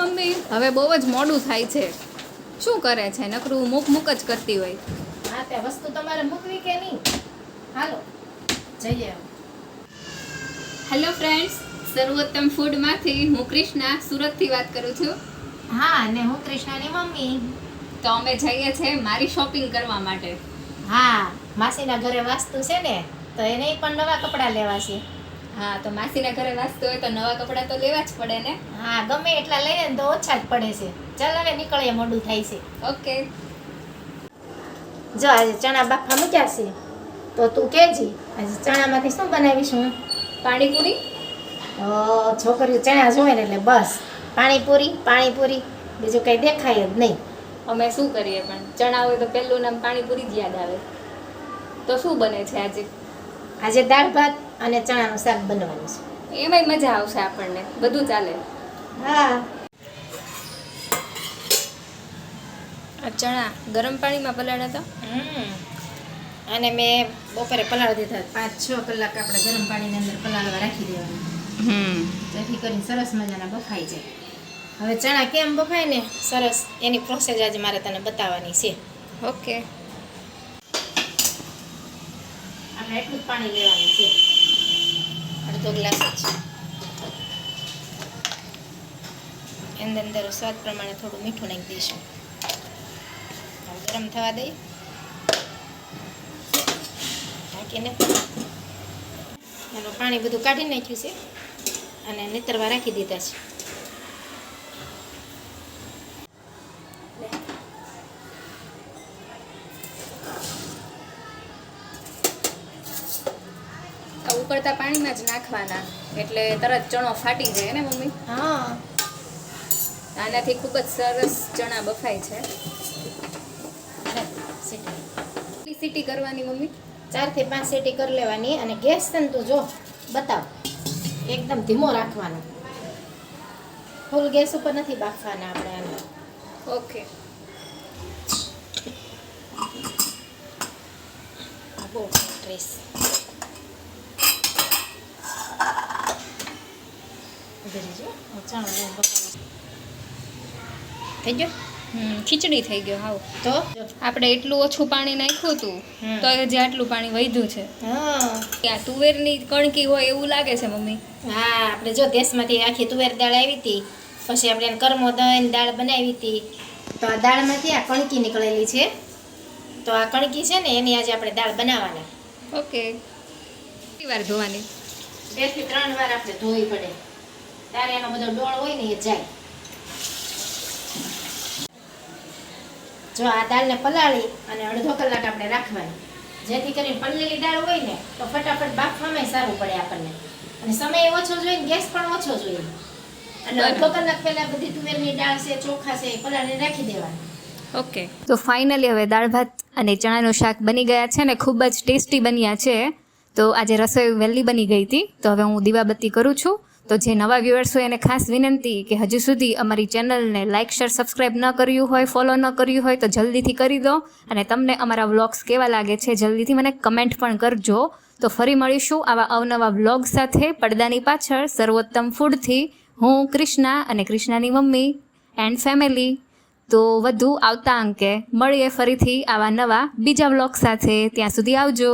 Mummy હવે બહુ જ મોડું થાય છે. શું કરે છે? નકરું મૂક જ કરતી હોય. હા તે વસ્તુ તમારે મૂકવી કે નહીં? હાલો જઈએ. હેલો ફ્રેન્ડ્સ, સર્વોત્તમ ફૂડમાંથી હું કૃષ્ણા સુરતથી વાત કરું છું. હા અને હું કૃષ્ણાની મમ્મી. તો અમે જઈએ છીએ મારી શોપિંગ કરવા માટે. હા માસીના ઘરે વાસ્તુ છે ને, તો એને પણ નવા કપડાં લેવા છે. હા તો માસીના ઘરે વાસ્તુ હોય તો નવા કપડાં તો લેવા જ પડે ને. હા ગમે એટલા લઈએ ને તો ઓછા જ પડે છે. ચાલ હવે નીકળીએ, મોડું થાય છે. ઓકે. જો આજે ચણા બાફા મૂક્યા છે, તો તું કહેજી આજે ચણામાંથી શું બનાવીશું? પાણીપુરી. છોકરીઓ ચણા જોવે ને એટલે બસ પાણીપુરી પાણીપુરી, બીજું કંઈ દેખાય જ નહીં. અમે શું કરીએ, પણ ચણા હોય તો પહેલું નામ પાણીપુરી જ યાદ આવે. તો શું બને છે આજે? આજે દાળ ભાત અને ચણાનું શાક બનવાનું છે. એમાંય મજા આવશે આપણને, બધું ચાલે. હા આ ચણા ગરમ પાણીમાં પલાળ્યા હતા. અને મેં બપોરે પલાળી દીધા. 5-6 કલાક આપણે ગરમ પાણીની અંદર પલાળવા રાખી દેવાના, જેથી કરીને સરસ મજાના બફાઈ જાય. હવે ચણા કેમ બફાય ને સરસ, એની પ્રોસેસ આજે મારે તને બતાવવાની છે. ઓકે. આપણે એટલું જ પાણી લેવાનું છે, અડધો ગ્લાસ જ. એની અંદર સ્વાદ પ્રમાણે થોડું મીઠું નાખી દઈશું. ગરમ થવા દઈએ, ઢાંકીને. એનું પાણી બધું કાઢી નાખ્યું છે અને નીતરવા રાખી દીધા છે. ઉકળતા પાણીમાં જ નાખવાના, એટલે તરત ચણો ફાટી જાય ને મમ્મી. હા આનાથી ખૂબ જ સરસ ચણા બફાય છે. કેટલી સીટી કરવાની મમ્મી? 4 થી 5 સીટી કરી લેવાની. અને ગેસ છે ને તું જો બતાવ, એકદમ ધીમો રાખવાનો. ફૂલ ગેસ ઉપર નથી બાફવાના આપણે આને. ઓકે. બહુ સ્ટ્રેસ. થઈ ગયો. ખીચડી થઈ ગયો. હાવ તો આપણે એટલું ઓછું પાણી નાખ્યું હતું તો હજી આટલું પાણી વધ્યું છે. હા આ તુવેરની કણકી હોય એવું લાગે છે મમ્મી. હા આપણે જો દેશમાંથી આખી તુવેર દાળ આવી હતી, પછી આપણે એને કરમો દઈને દાળ બનાવી હતી. તો આ દાળમાંથી આ કણકી નીકળેલી છે. તો આ કણકી છે ને એની આજે આપણે દાળ બનાવવાના. ઓકે. કેટલી વાર ધોવાની? 2 થી 3 વાર આપણે ધોવી પડે, ત્યારે એનો બધો ડોળ હોય ને એ જાય. જો આ દાળને પલાળી અને અડધો કલાક આપણે રાખવાની, જેથી કરીને પલળેલી દાળ હોય ને તો ફટાફટ બાફવામાં સારું પડે આપણને, અને સમય ઓછો જોઈએ, ગેસ પણ ઓછો જોઈએ. અને અડધો કલાક પહેલા બધી તુવેરની દાળ છે, ચોખા છે એ પલાળીને રાખી દેવાની. ઓકે. તો ફાઇનલી હવે દાળ ભાત અને ચણાનું શાક બની ગયા છે ને ખૂબ જ ટેસ્ટી બન્યા છે. તો આજે રસોઈ વહેલી બની ગઈ હતી, તો હવે હું દીવાબત્તી કરું છું. તો જે નવા વ્યુઅર્સ હોય એને ખાસ વિનંતી કે હજુ સુધી અમારી ચેનલને લાઇક શેર સબસ્ક્રાઈબ ન કર્યું હોય, ફોલો ન કર્યું હોય તો જલ્દીથી કરી દો. અને તમને અમારા વ્લોગ્સ કેવા લાગે છે જલ્દીથી મને કમેન્ટ પણ કરજો. તો ફરી મળીશું આવા અવનવા વ્લોગ સાથે. પડદાની પાછળ સર્વોત્તમ ફૂડથી હું કૃષ્ણા અને કૃષ્ણાની મમ્મી એન્ડ ફેમિલી. તો વધુ આવતા અંકે મળીએ ફરીથી આવા નવા બીજા વ્લોગ સાથે. ત્યાં સુધી આવજો.